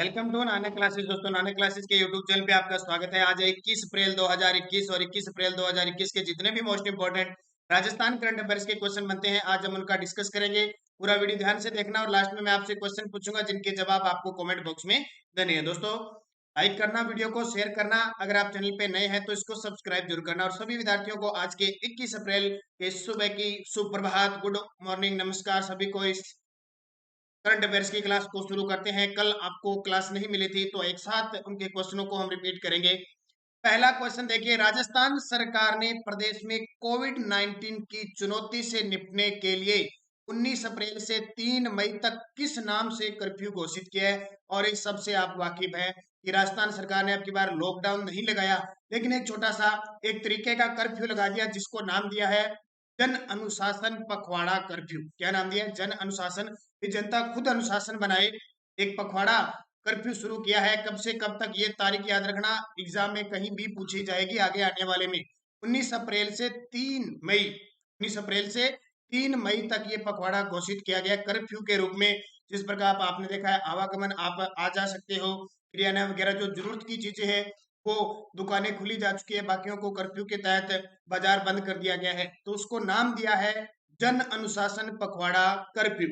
Welcome to Nanak classes. दोस्तों, Nanak classes के YouTube channel पे आपका स्वागत है। आज 21 अप्रैल 2021 और 21 अप्रैल 2021 के जितने भी most important Rajasthan current affairs के क्वेश्चन बनते हैं, आज हम उनका डिस्कस करेंगे। पूरा वीडियो ध्यान से देखना और लास्ट में मैं आपसे क्वेश्चन पूछूंगा जिनके जवाब आपको कमेंट बॉक्स में देने हैं। दोस्तों, लाइक करना, वीडियो को शेयर करना, अगर आप चैनल पे नए हैं तो इसको सब्सक्राइब जरूर करना। और सभी विद्यार्थियों को आज के 21 अप्रैल के सुबह की सुप्रभात, गुड मॉर्निंग, नमस्कार। सभी को इस करंट अफेयर्स की क्लास को शुरू करते हैं। कल आपको क्लास नहीं मिली थी तो एक साथ उनके क्वेश्चनों को हम रिपीट करेंगे। पहला क्वेश्चन देखिए, राजस्थान सरकार ने प्रदेश में कोविड 19 की चुनौती से निपटने के लिए 19 अप्रैल से 3 मई तक किस नाम से कर्फ्यू घोषित किया है? और इस सबसे आप वाकिफ हैं कि राजस्थान सरकार ने अब की बार लॉकडाउन नहीं लगाया, लेकिन एक छोटा सा एक तरीके का कर्फ्यू लगा दिया जिसको नाम दिया है जन अनुशासन पखवाड़ा कर्फ्यू। क्या नाम दिया है? जन अनुशासन। जनता खुद अनुशासन बनाए, एक पखवाड़ा कर्फ्यू शुरू किया है। कब से कब तक, ये तारीख याद रखना, एग्जाम में कहीं भी पूछी जाएगी आगे आने वाले में। 19 अप्रैल से 3 मई, 19 अप्रैल से 3 मई तक ये पखवाड़ा घोषित किया गया कर्फ्यू के रूप में। जिस प्रकार आपने देखा है आवागमन, आप आ जा सकते हो, किराना वगैरह जो जरूरत की चीजें हैं वो दुकानें खुली जा चुकी है, बाकियों को कर्फ्यू के तहत बाजार बंद कर दिया गया है। तो उसको नाम दिया है जन अनुशासन पखवाड़ा कर्फ्यू।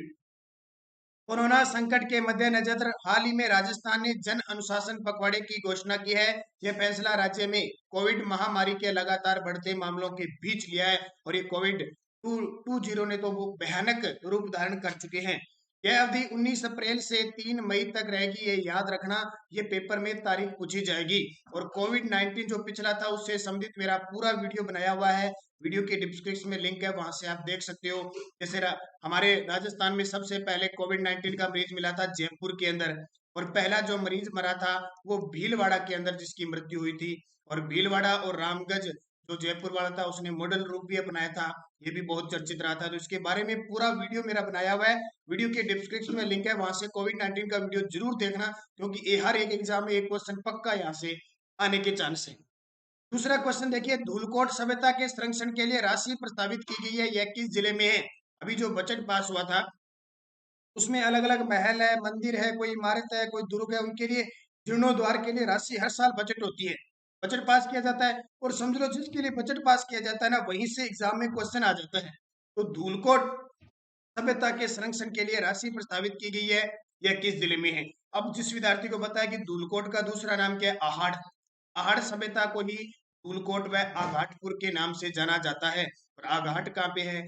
कोरोना संकट के मद्देनजर हाल ही में राजस्थान ने जन अनुशासन पखवाड़े की घोषणा की है। यह फैसला राज्य में कोविड महामारी के लगातार बढ़ते मामलों के बीच लिया है और ये कोविड 20 ने तो वो भयानक रूप धारण कर चुके हैं। यह अवधि 19 अप्रैल से 3 मई तक रहेगी, ये याद रखना। ये पेपर में तारीख पूछी जाएगी। और कोविड 19 जो पिछला था उससे संबंधित मेरा पूरा वीडियो बनाया हुआ है, वीडियो के डिस्क्रिप्शन में लिंक है, वहां से आप देख सकते हो। जैसे हमारे राजस्थान में सबसे पहले कोविड 19 का मरीज मिला था जयपुर के अंदर, और पहला जो मरीज मरा था वो भीलवाड़ा के अंदर जिसकी मृत्यु हुई थी। और भीलवाड़ा और रामगंज जो जयपुर वाला था उसने मॉडल रूप भी अपनाया था, ये भी बहुत चर्चित रहा था। तो इसके बारे में पूरा वीडियो मेरा बनाया हुआ है, वीडियो के डिस्क्रिप्शन में लिंक है, वहां से कोविड 19 का वीडियो जरूर देखना, क्योंकि हर एक एग्जाम में एक क्वेश्चन पक्का यहाँ से आने के चांस है। दूसरा क्वेश्चन देखिए, धूलकोट सभ्यता के संरक्षण के लिए राशि प्रस्तावित की गई है, यह किस जिले में है? अभी जो बजट पास हुआ था उसमें अलग अलग महल है, मंदिर है, कोई इमारत है, कोई दुर्ग है, उनके लिए जीर्णोद्वार के लिए राशि हर साल बजट होती है, बजट पास किया जाता है। और समझ लो जिसके लिए बजट पास किया जाता है ना, वहीं से एग्जाम में क्वेश्चन आ जाता है। तो धूलकोट सभ्यता के संरक्षण के लिए राशि प्रस्तावित की गई है, यह किस जिले में है? अब जिस विद्यार्थी को पता है कि धूलकोट का दूसरा नाम क्या है, आहड़, आहड़ सभ्यता को ही धूलकोट व आघाटपुर के नाम से जाना जाता है। और आघाट कहाँ पे है,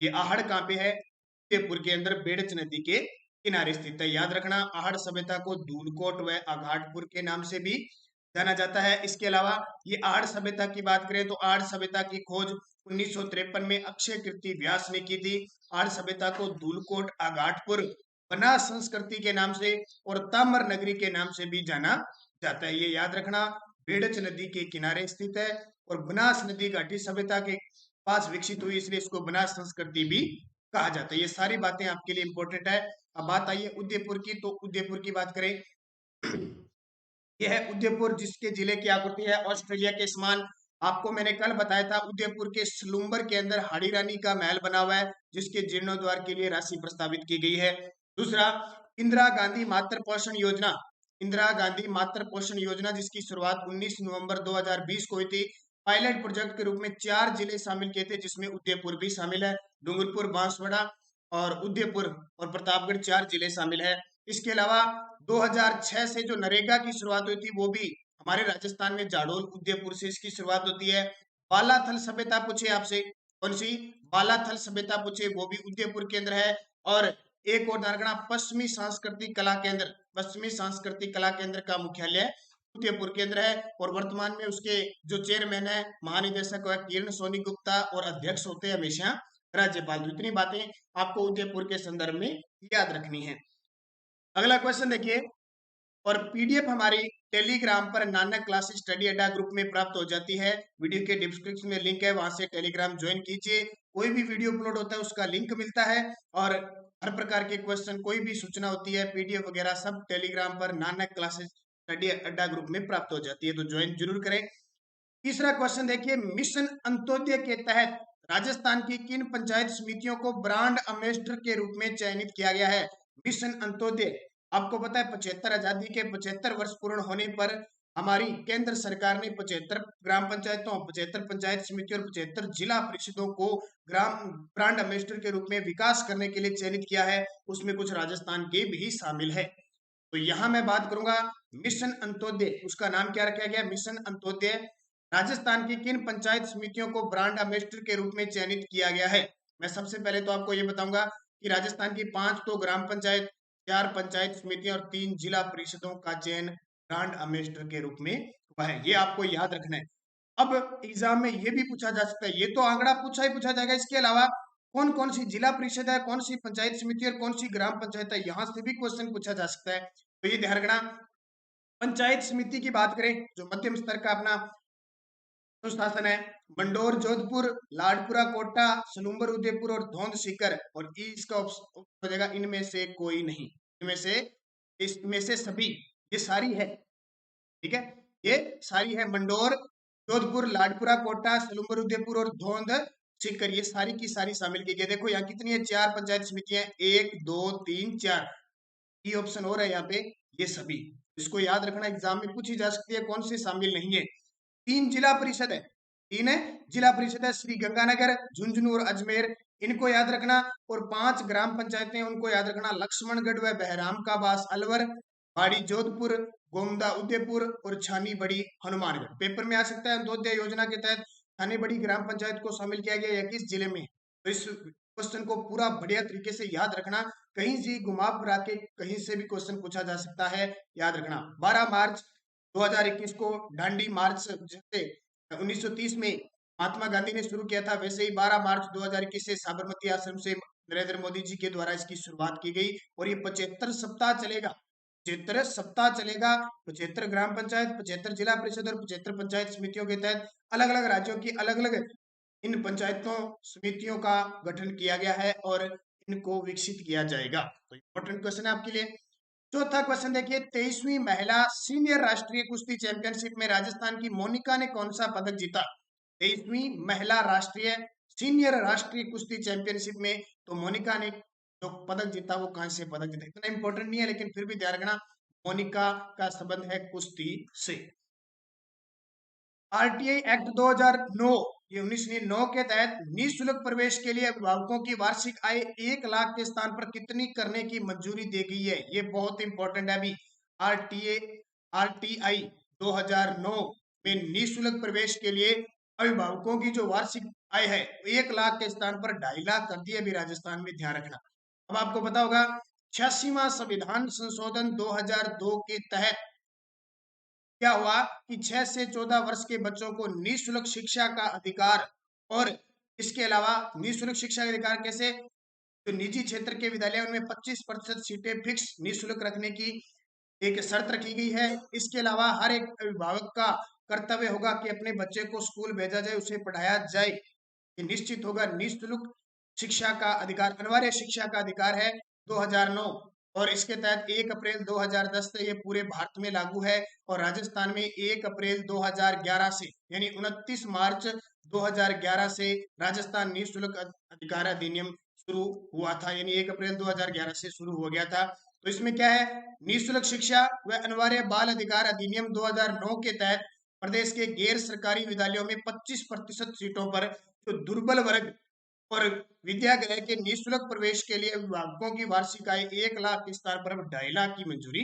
ये आहड़ कहाँ पे है? उदयपुर के अंदर बेड़च नदी के किनारे स्थित है। याद रखना, आहड़ सभ्यता को धूलकोट व आघाटपुर के नाम से भी जाना जाता है। इसके अलावा ये आहड़ सभ्यता की बात करें तो आहड़ सभ्यता की खोज 1953 में अक्षय कीर्ति व्यास ने की थी। आहड़ सभ्यता को धूलकोट, आघाटपुर, बनास संस्कृति के नाम से और ताम्र नगरी के नाम से भी जाना जाता है। ये याद रखना, बेड़च नदी के किनारे स्थित है और बनास नदी घाटी सभ्यता के पास विकसित हुई, इसलिए इसको बनास संस्कृति भी कहा जाता है। ये सारी बातें आपके लिए इंपॉर्टेंट है। अब बात आई है उदयपुर की, तो उदयपुर की बात करें यह है उदयपुर, जिसके जिले की आकृति है ऑस्ट्रेलिया के समान। आपको मैंने कल बताया था उदयपुर के सलूम्बर के अंदर हाड़ी रानी का महल बना हुआ है, जिसके जीर्णोद्वार के लिए राशि प्रस्तावित की गई है। दूसरा, इंदिरा गांधी मातृ पोषण योजना, इंदिरा गांधी मातृ पोषण योजना जिसकी शुरुआत 19 नवंबर 2020 को हुई थी। पायलट प्रोजेक्ट के रूप में 4 जिले शामिल किए थे, जिसमें उदयपुर भी शामिल है। डूंगरपुर, बांसवाड़ा और उदयपुर और प्रतापगढ़ 4 जिले शामिल है। इसके अलावा 2006 से जो नरेगा की शुरुआत हुई थी वो भी हमारे राजस्थान में जाडोल उदयपुर से इसकी शुरुआत होती है। बालाथल सभ्यता पूछे आपसे, कौन सी? बालाथल सभ्यता पूछे, वो भी उदयपुर के अंदर है। और एक और धारणा, पश्चिमी सांस्कृतिक कला केंद्र, पश्चिमी सांस्कृतिक कला केंद्र का मुख्यालय उदयपुर के अंदर है। और वर्तमान में उसके जो चेयरमैन है, महानिदेशक है किरण सोनी गुप्ता, और अध्यक्ष होते हैं हमेशा राज्यपाल। तो इतनी बातें आपको उदयपुर के संदर्भ में याद रखनी है। अगला क्वेश्चन देखिए, और पीडीएफ हमारी टेलीग्राम पर नानक क्लासेस स्टडी अड्डा ग्रुप में प्राप्त हो जाती है। वीडियो के डिस्क्रिप्शन में लिंक है, वहां से टेलीग्राम ज्वाइन कीजिए। कोई भी वीडियो अपलोड होता है उसका लिंक मिलता है, और हर प्रकार के क्वेश्चन, कोई भी सूचना होती है, पीडीएफ वगैरह सब टेलीग्राम पर नानक क्लासेस स्टडी अड्डा ग्रुप में प्राप्त हो जाती है, तो ज्वाइन जरूर करें। तीसरा क्वेश्चन देखिए, मिशन अंत्योदय के तहत राजस्थान की किन पंचायत समितियों को ब्रांड एम्बेसडर के रूप में चयनित किया गया है? मिशन अंत्योदय आपको पता है 75 आजादी के 75 वर्ष पूर्ण होने पर हमारी केंद्र सरकार ने 75 ग्राम पंचायतों, 75 पंचायत समिति और 75 जिला परिषदों को ग्राम ब्रांड एम्बेसडर के रूप में विकास करने के लिए चयनित किया है। उसमें कुछ राजस्थान के भी शामिल है। तो यहाँ मैं बात करूंगा मिशन अंत्योदय, उसका नाम क्या रखा गया, मिशन अंत्योदय। राजस्थान की किन पंचायत समितियों को ब्रांड एम्बेसडर के रूप में चयनित किया गया है? मैं सबसे पहले तो आपको ये बताऊंगा कि राजस्थान की 5 तो ग्राम पंचायत, 4 पंचायत समितियां और 3 जिला परिषदों का चयन ब्रांड एम्बेसडर के रूप में हुआ है। ये आपको याद रखना है। अब एग्जाम में ये भी पूछा जा सकता है, ये तो आंकड़ा पूछा ही पूछा जाएगा, इसके अलावा कौन कौन सी जिला परिषद है, कौन सी पंचायत समिति और कौन सी ग्राम पंचायत है, यहाँ से भी क्वेश्चन पूछा जा सकता है। तो ये ध्यान रखना। पंचायत समिति की बात करें, जो मध्यम स्तर का अपना सुशासन है, मंडोर, जोधपुर, लाडपुरा, कोटा, सलूम्बर, उदयपुर और धौंध सीकर, और इसका हो जाएगा इनमें से कोई नहीं, इनमें से इसमें से सभी, ये सारी है, ठीक है, ये सारी है, मंडोर, जोधपुर, लाडपुरा, कोटा, सलूम्बर, उदयपुर और धौंध सीकर, ये सारी की सारी शामिल की गई। देखो यहाँ कितनी है, 4 पंचायत समितियां, 1 2 3 4, ये ऑप्शन हो रहा है यहाँ पे, ये सभी, इसको याद रखना, एग्जाम में पूछी जा सकती है कौन से शामिल नहीं है। 3 जिला परिषद है, 3 है जिला परिषद है, श्री गंगानगर, झुंझुनू और अजमेर, इनको याद रखना। और 5 ग्राम पंचायतें, उनको याद रखना, लक्ष्मणगढ़ व बहराम का बास अलवर, बाड़ी जोधपुर, गोमदा उदयपुर और छानी बड़ी हनुमानगढ़। पेपर में आ सकता है, अंत्योदय योजना के तहत छानी बड़ी ग्राम पंचायत को शामिल किया गया या किस जिले में। तो इस क्वेश्चन को पूरा बढ़िया तरीके से याद रखना, कहीं से घुमा फिरा के कहीं से भी क्वेश्चन पूछा जा सकता है, याद रखना। 12 मार्च 2021 को दांडी मार्च, जैसे 1930 में महात्मा गांधी ने शुरू किया था, वैसे ही 12 मार्च 2021 से साबरमती आश्रम से नरेंद्र मोदी जी के द्वारा इसकी शुरुआत की गई, और ये 75 सप्ताह चलेगा, 75 सप्ताह चलेगा। 75 ग्राम पंचायत, 75 जिला परिषद और 75 पंचायत समितियों के तहत अलग अलग राज्यों की अलग अलग इन पंचायतों समितियों का गठन किया गया है और इनको विकसित किया जाएगा। तो इंपॉर्टेंट क्वेश्चन है आपके लिए। चौथा क्वेश्चन देखिए, 23वीं महिला सीनियर राष्ट्रीय कुश्ती चैंपियनशिप में राजस्थान की मोनिका ने कौन सा पदक जीता? 23वीं महिला राष्ट्रीय सीनियर राष्ट्रीय कुश्ती चैंपियनशिप में तो मोनिका ने जो पदक जीता वो कांस्य पदक जीता। इतना इंपॉर्टेंट नहीं है, लेकिन फिर भी ध्यान रखना, मोनिका का संबंध है कुश्ती से। आरटीआई एक्ट 2009, ये 1909 के तहत निःशुल्क प्रवेश के लिए अभिभावकों की वार्षिक आय 1 लाख के स्थान पर कितनी करने की मंजूरी दी गई है? ये बहुत इंपॉर्टेंट है। अभी आरटीआई 2009 में निःशुल्क प्रवेश के लिए अभिभावकों की जो वार्षिक आय है 1 लाख के स्थान पर 2.5 लाख कर दी अभी राजस्थान में, ध्यान रखना। अब आपको पता होगा 86वां संविधान संशोधन 2002 के तहत क्या हुआ कि 6 से 14 वर्ष के बच्चों को निःशुल्क शिक्षा का अधिकार, और इसके अलावा निःशुल्क शिक्षा का अधिकार कैसे, तो निजी क्षेत्र के विद्यालयों में 25% सीटें फिक्स निःशुल्क रखने की एक शर्त रखी गई है। इसके अलावा हर एक अभिभावक का कर्तव्य होगा कि अपने बच्चे को स्कूल भेजा जाए, उसे पढ़ाया जाए, ये निश्चित होगा। निःशुल्क शिक्षा का अधिकार, अनिवार्य शिक्षा का अधिकार है 2009, और इसके तहत 1 अप्रैल 2010 से ये पूरे भारत में लागू है, और राजस्थान में 1 अप्रैल 2011 से, यानी 29 मार्च 2011 से राजस्थान निःशुल्क अधिकार अधिनियम शुरू हुआ था, यानी 1 अप्रैल 2011 से शुरू हो गया था। तो इसमें क्या है, निःशुल्क शिक्षा व अनिवार्य बाल अधिकार अधिनियम 2009 के तहत प्रदेश के गैर सरकारी विद्यालयों में 25% सीटों पर जो दुर्बल वर्ग और विद्यालय के निःशुल्क प्रवेश के लिए अभिभावकों की वार्षिक आय 1 लाख के स्थान पर 2.5 लाख की मंजूरी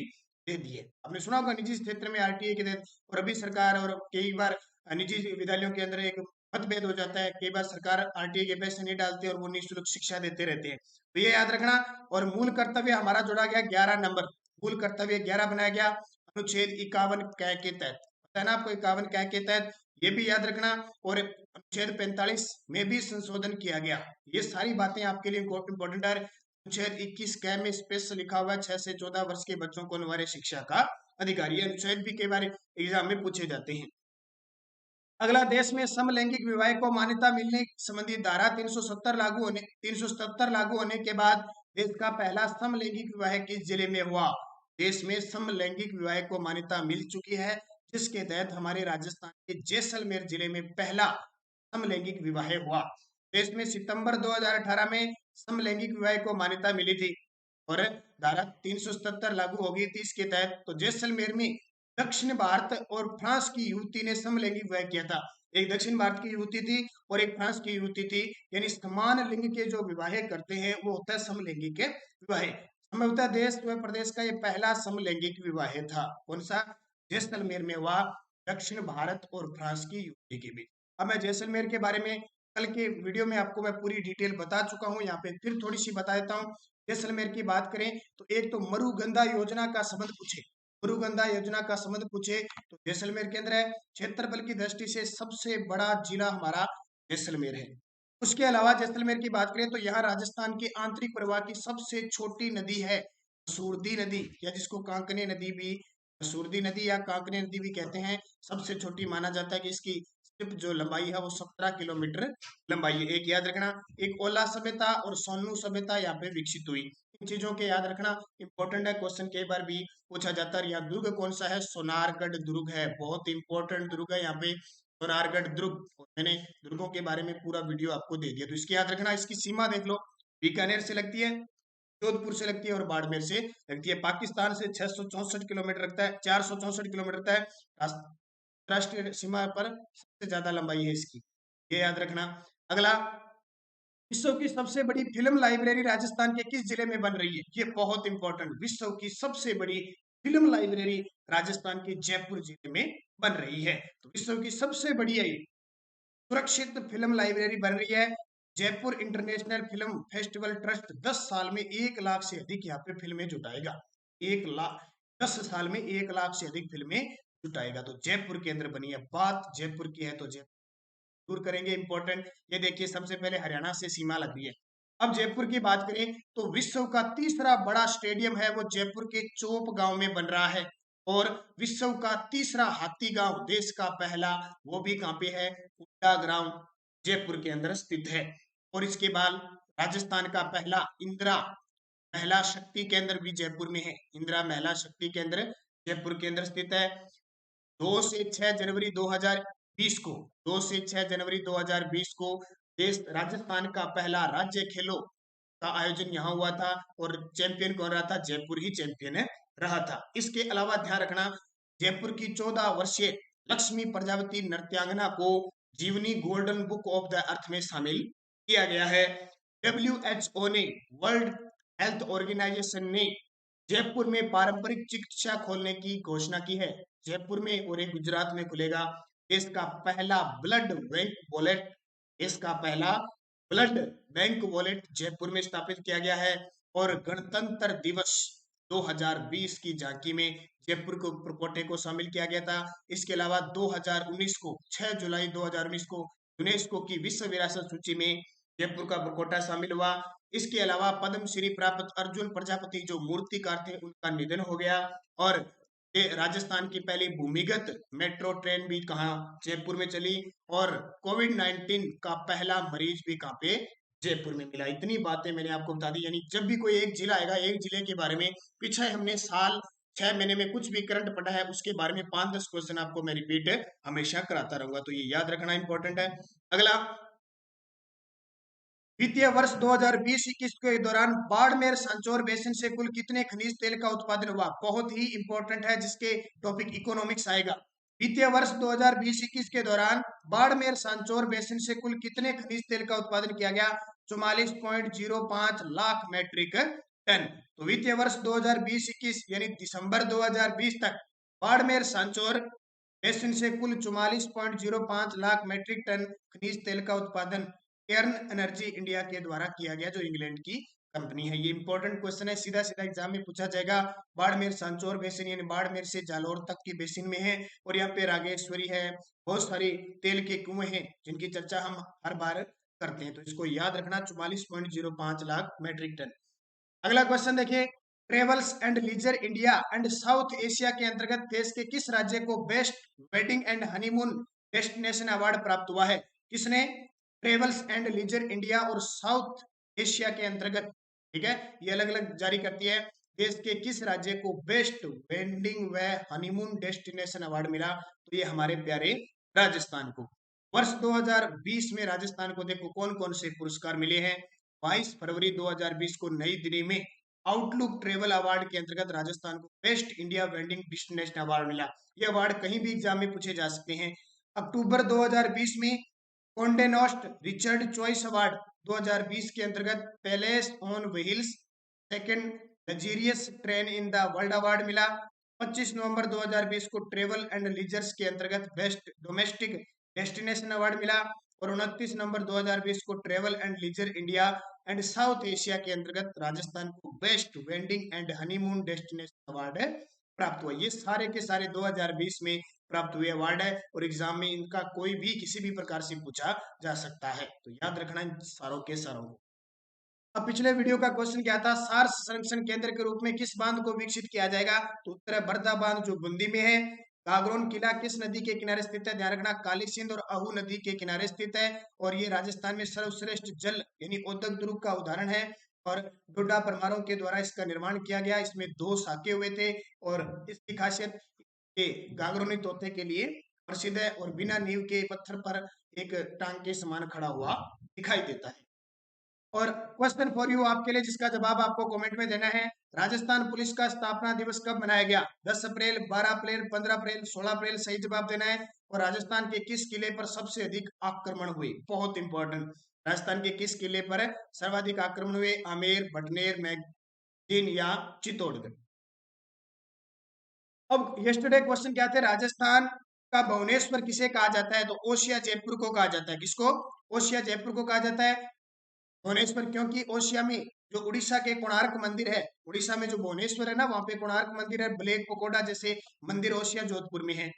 दे दी है। आपने सुना होगा निजी क्षेत्र में आरटीआई के तहत, और अभी सरकार और कई बार निजी विद्यालयों के अंदर एक मतभेद हो जाता है, कई बार सरकार आरटीआई के पैसे नहीं डालती और वो निःशुल्क शिक्षा देते रहते हैं, तो ये याद रखना। और मूल कर्तव्य हमारा जोड़ा गया 11 नंबर, मूल कर्तव्य 11 बनाया गया अनुच्छेद 51 क के तहत, पता है ना आपको, 51 क के तहत, ये भी याद रखना। और अनुच्छेद 45 में भी संशोधन किया गया, ये सारी बातें आपके लिए इंपॉर्टेंट है। अनुच्छेद 21 क में स्पेशल लिखा हुआ है 6 से 14 वर्ष के बच्चों को अनिवार्य शिक्षा का अधिकार, ये अनुच्छेद भी कई बार एग्जाम में पूछे जाते हैं। अगला, देश में समलैंगिक विवाह को मान्यता मिलने संबंधी धारा 377 लागू होने के बाद देश का पहला समलैंगिक विवाह किस जिले में हुआ? देश में समलैंगिक विवाह को मान्यता मिल चुकी है, जिसके तहत हमारे राजस्थान के जैसलमेर जिले में पहला समलैंगिक विवाह हुआ। देश में सितंबर 2018 में समलैंगिक विवाह को मान्यता मिली थी। और धारा 377 लागू होगी 30 के तहत। तो जैसलमेर में दक्षिण भारत और फ्रांस की युवती ने समलैंगिक विवाह किया था। एक दक्षिण भारत की युवती थी और एक फ्रांस की युवती थी, यानी समान लिंग के जो विवाह करते हैं वो होता है समलैंगिक विवाह। संभवतः देश व प्रदेश का ये पहला समलैंगिक विवाह था। कौन सा? जैसलमेर में हुआ, दक्षिण भारत और फ्रांस की युवती के बीच। अब मैं जैसलमेर के बारे में कल के वीडियो में आपको मैं पूरी डिटेल बता चुका हूँ, यहाँ पे फिर थोड़ी सी बता देता हूँ। जैसलमेर की बात करें तो एक तो मरुगंधा योजना का संबंध पूछे, मरुगंधा योजना का संबंध पूछे तो जैसलमेर के अंदर है। क्षेत्रफल की दृष्टि से सबसे बड़ा जिला हमारा जैसलमेर है। उसके अलावा जैसलमेर की बात करें तो यहाँ राजस्थान के आंतरिक प्रवाह की सबसे छोटी नदी है सूरदी नदी, या जिसको कांकने नदी भी, सूरदी नदी या कांकने नदी भी कहते हैं। सबसे छोटी माना जाता है कि इसकी सिर्फ जो लंबाई है वो 17 किलोमीटर लंबाई है। एक याद रखना, एक ओला सभ्यता और सोनू सभ्यता यहाँ पे विकसित हुई। इन चीजों के याद रखना इंपॉर्टेंट है, क्वेश्चन कई बार भी पूछा जाता है। यहाँ दुर्ग कौन सा है? सोनारगढ़ दुर्ग है, बहुत इंपॉर्टेंट दुर्ग है यहाँ पे सोनारगढ़ दुर्ग। मैंने दुर्गों के बारे में पूरा वीडियो आपको दे दिया, तो इसकी याद रखना। इसकी सीमा देख लो, बीकानेर से लगती है, जोधपुर से लगती है और बाड़मेर से लगती है। पाकिस्तान से 664 किलोमीटर रखता है, 464 किलोमीटर रखता है। राष्ट्रीय सीमा पर सबसे ज्यादा लंबाई है इसकी, ये याद रखना। अगला, विश्व की सबसे बड़ी फिल्म लाइब्रेरी राजस्थान के किस जिले में बन रही है? ये बहुत इंपॉर्टेंट, विश्व की सबसे बड़ी फिल्म लाइब्रेरी राजस्थान के जयपुर जिले में बन रही है। तो विश्व की सबसे बड़ी है सुरक्षित फिल्म लाइब्रेरी बन रही है। Jaipur international film festival trust 10 साल में 1 लाख से अधिक यहाँ पे फिल्में जुटाएगा। 1 लाख, 10 साल में 1 लाख से अधिक फिल्में जुटाएगा। तो जयपुर के अंदर बनी है। बात जयपुर की है तो जयपुर दूर करेंगे इंपॉर्टेंट। ये देखिए सबसे पहले हरियाणा से सीमा लग रही है। अब जयपुर की बात करें तो विश्व का तीसरा बड़ा स्टेडियम है वो जयपुर के चोप गांव में बन रहा है। और विश्व का तीसरा हाथी गांव, देश का पहला, वो भी कहाँ पे है? उड्डा ग्राउंड जयपुर के अंदर स्थित है। और इसके बाद राजस्थान का पहला इंदिरा महिला शक्ति केंद्र भी जयपुर में है। इंदिरा महिला शक्ति केंद्र जयपुर के अंदर स्थित है। 2 से 6 जनवरी 2020 को, 2 से 6 जनवरी 2020 को देश राजस्थान का पहला राज्य खेलों का आयोजन यहाँ हुआ था। और चैंपियन कौन रहा था? जयपुर ही चैंपियन रहा था। इसके अलावा ध्यान रखना, जयपुर की 14 वर्षीय लक्ष्मी प्रजापति नृत्यांगना को जीवनी golden book of the earth में शामिल किया गया है। WHO ने, वर्ल्ड हेल्थ ऑर्गेनाइजेशन ने जयपुर में पारंपरिक चिकित्सा खोलने की घोषणा की है। जयपुर में और एक गुजरात में खुलेगा देश का पहला ब्लड बैंक वॉलेट। देश का पहला ब्लड बैंक वॉलेट जयपुर में स्थापित किया गया है। और गणतंत्र दिवस 2020 की झांकी में जयपुर को प्रकोटे को शामिल किया गया था। इसके अलावा 2019 को, 6 जुलाई 2019 को यूनेस्को की विश्व विरासत सूची में जयपुर का प्रकोटा शामिल हुआ। इसके अलावा पद्मश्री प्राप्त अर्जुन प्रजापति जो मूर्तिकार थे उनका निधन हो गया। और राजस्थान की पहली भूमिगत मेट्रो ट्रेन भी कहाँ? जयपुर में चली। और कोविड-19 का पहला मरीज भी कहाँ पे? जयपुर में मिला। इतनी बातें मैंने आपको बता दी। यानी जब भी कोई एक जिला आएगा, एक जिले के बारे में पीछे हमने साल 6 महीने में कुछ भी करंट पड़ा है उसके बारे में 5-10 क्वेश्चन आपको मैं रिपीट हमेशा कराता रहूंगा, तो ये याद रखना इंपॉर्टेंट है। अगला, वित्तीय वर्ष 2020-21 के दौरान बाड़मेर सांचौर बेसिन से कुल कितने खनिज तेल का उत्पादन हुआ? बहुत ही इंपॉर्टेंट है, जिसके टॉपिक इकोनॉमिक्स आएगा। वित्तीय वर्ष 2020-21 के दौरान बाड़मेर सांचौर बेसिन से कुल कितने खनिज तेल का उत्पादन किया गया? 44.05 लाख मैट्रिक टन। तो वित्तीय वर्ष 2020-21 यानी दिसंबर 2020 तक बाड़मेर सांचौर बेसिन से कुल 44.05 लाख मैट्रिक टन खनिज तेल का उत्पादन केर्न एनर्जी इंडिया के द्वारा किया गया, जो इंग्लैंड की कंपनी है। ये इंपॉर्टेंट क्वेश्चन है, सीधा सीधा एग्जाम में पूछा जाएगा। बाड़मेर सांचौर बेसिन यानी बाड़मेर से जालौर तक की बेसिन में है। और यहाँ पे रागेश्वरी है, बहुत सारी तेल के कुएं हैं जिनकी चर्चा हम हर बार करते हैं, तो इसको याद रखना। 44.05 लाख मैट्रिक टन। अगला क्वेश्चन देखिए, travels and leisure India and South Asia के अंतर्गत देश के किस राज्य को best wedding and honeymoon destination award प्राप्त हुआ है? किसने? ट्रेवल्स एंड लीजर इंडिया और साउथ एशिया के अंतर्गत, ठीक है, ये अलग अलग जारी करती है। देश के किस राज्य को बेस्ट वेडिंग व हनीमून डेस्टिनेशन अवार्ड मिला? तो ये हमारे प्यारे राजस्थान को। वर्ष 2020 में राजस्थान को देखो कौन कौन से पुरस्कार मिले हैं। 22 फरवरी 2020 को नई दिल्ली में आउटलुक ट्रेवल अवार्ड के अंतर्गत राजस्थान को best India vending destination award मिला। ये अवार्ड कहीं भी एग्जाम में पूछे जा सकते हैं। अक्टूबर 2020 में कोंडे नॉस्ट रिचर्ड चॉइस अवार्ड 2020 के अंतर्गत palace on wheels second luxurious train in the world award मिला। 25 नवंबर 2020 को ट्रेवल एंड लीजर्स के अंतर्गत बेस्ट डोमेस्टिक डेस्टिनेशन अवार्ड मिला। और 29 नवंबर 2020 को travel and leisure India and South Asia के अंतर्गत राजस्थान को best wedding and honeymoon destination award प्राप्त हुआ। ये सारे के सारे 2020 में प्राप्त हुए अवार्ड है और एग्जाम में इनका कोई भी किसी भी प्रकार से पूछा जा सकता है, तो याद रखना इन सारों के सारों को। अब पिछले वीडियो का क्वेश्चन क्या था, सार संरक्षण केंद्र के रूप में किस बांध को विकसित किया जाएगा, तो उत्तर है बरदा बांध जो बूंदी में है। गागरोन किला किस नदी के किनारे स्थित है, ध्यान रखना काली सिंध और आहू नदी के किनारे स्थित है और ये राजस्थान में सर्वश्रेष्ठ जल यानी औद्योगिक दुर्ग का उदाहरण है और डोडा परमारों के द्वारा इसका निर्माण किया गया। इसमें 2 शाखे हुए थे और इसकी खासियत ये गागरोनी तोते के लिए प्रसिद्ध है और बिना नींव के पत्थर पर एक टांग के समान खड़ा हुआ दिखाई देता है। और क्वेश्चन फॉर यू आपके लिए जिसका जवाब आपको कमेंट में देना है, राजस्थान पुलिस का स्थापना दिवस कब मनाया गया, 10 अप्रैल, 12 अप्रैल, 15 अप्रैल, 16 अप्रैल, सही जवाब देना है। और राजस्थान के किस किले पर सबसे अधिक आक्रमण हुए, बहुत इंपॉर्टेंट, राजस्थान के किस किले पर सर्वाधिक आक्रमण हुए, आमेर, भटनेर, मैगजीन या चित्तौड़गढ़। अब यस्टरडे क्वेश्चन क्या थे, राजस्थान का भुवनेश्वर किसे कहा जाता है, तो ओशिया जयपुर को कहा जाता है। किसको, ओशिया जयपुर को कहा जाता है भुवनेश्वर, क्योंकि ओशिया में जो उड़ीसा के कोणार्क मंदिर है, उड़ीसा में जो भुवनेश्वर है ना, वहां पे कोणार्क मंदिर है, ब्लैक पकोड़ा जैसे मंदिर ओशिया जोधपुर में है।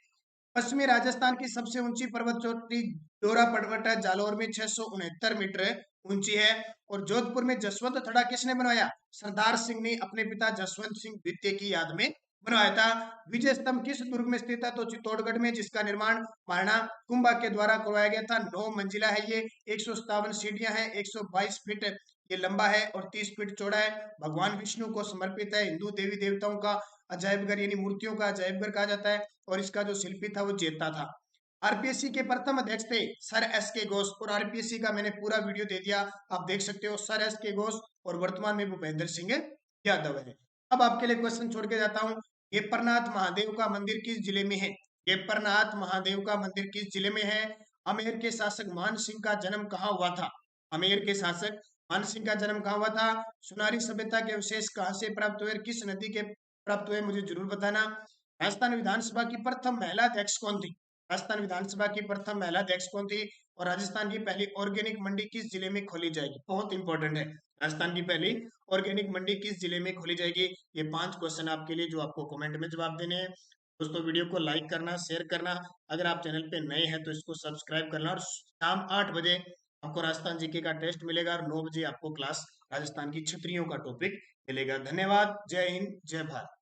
पश्चिमी राजस्थान की सबसे ऊंची पर्वत चोटी डोरा पर्वत है, जालौर में 669 मीटर ऊंची है। और जोधपुर में जसवंत थड़ा किसने बनवाया, सरदार सिंह ने अपने पिता जसवंत सिंह द्वितीय की याद में बनवाया था। विजय स्तंभ किस दुर्ग में स्थित है, तो चित्तौड़गढ़ में, जिसका निर्माण महाराणा कुंभा के द्वारा करवाया गया था। 9 मंजिला है ये, 157 सीढ़ियां हैं, 122 फीट ये लंबा है और 30 फीट चौड़ा है। भगवान विष्णु को समर्पित है, हिंदू देवी देवताओं का अजायबघर यानी मूर्तियों का अजायबघर कहा जाता है और इसका जो शिल्पी था वो जेता था। आरपीएससी के प्रथम अध्यक्ष थे सर एस के घोष और आरपीएससी का मैंने पूरा वीडियो दे दिया, आप देख सकते हो, सर एस के घोष और वर्तमान में भूपेंद्र सिंह यादव है। अब आपके लिए क्वेश्चन छोड़ के जाता हूँ, गेपरनाथ महादेव का मंदिर किस जिले में है, गेपरनाथ महादेव का मंदिर किस जिले में है। अमेर के शासक मान सिंह का जन्म कहाँ हुआ था, अमेर के शासक मान सिंह का जन्म कहाँ हुआ था। सुनारी सभ्यता के अवशेष कहाँ से प्राप्त हुए, किस नदी के प्राप्त हुए, मुझे जरूर बताना। राजस्थान विधानसभा की प्रथम महिला अध्यक्ष कौन थी, राजस्थान विधानसभा की प्रथम महिला अध्यक्ष कौन थी। और राजस्थान की पहली ऑर्गेनिक मंडी किस जिले में खोली जाएगी, बहुत इंपॉर्टेंट है, राजस्थान की पहली ऑर्गेनिक मंडी किस जिले में खोली जाएगी। ये 5 क्वेश्चन आपके लिए जो आपको कमेंट में जवाब देने हैं। दोस्तों वीडियो को लाइक करना, शेयर करना, अगर आप चैनल पे नए हैं तो इसको सब्सक्राइब करना। और शाम 8 बजे आपको राजस्थान जीके का टेस्ट मिलेगा और 9 बजे आपको क्लास राजस्थान की छतरियों का टॉपिक मिलेगा। धन्यवाद, जय हिंद, जय भारत।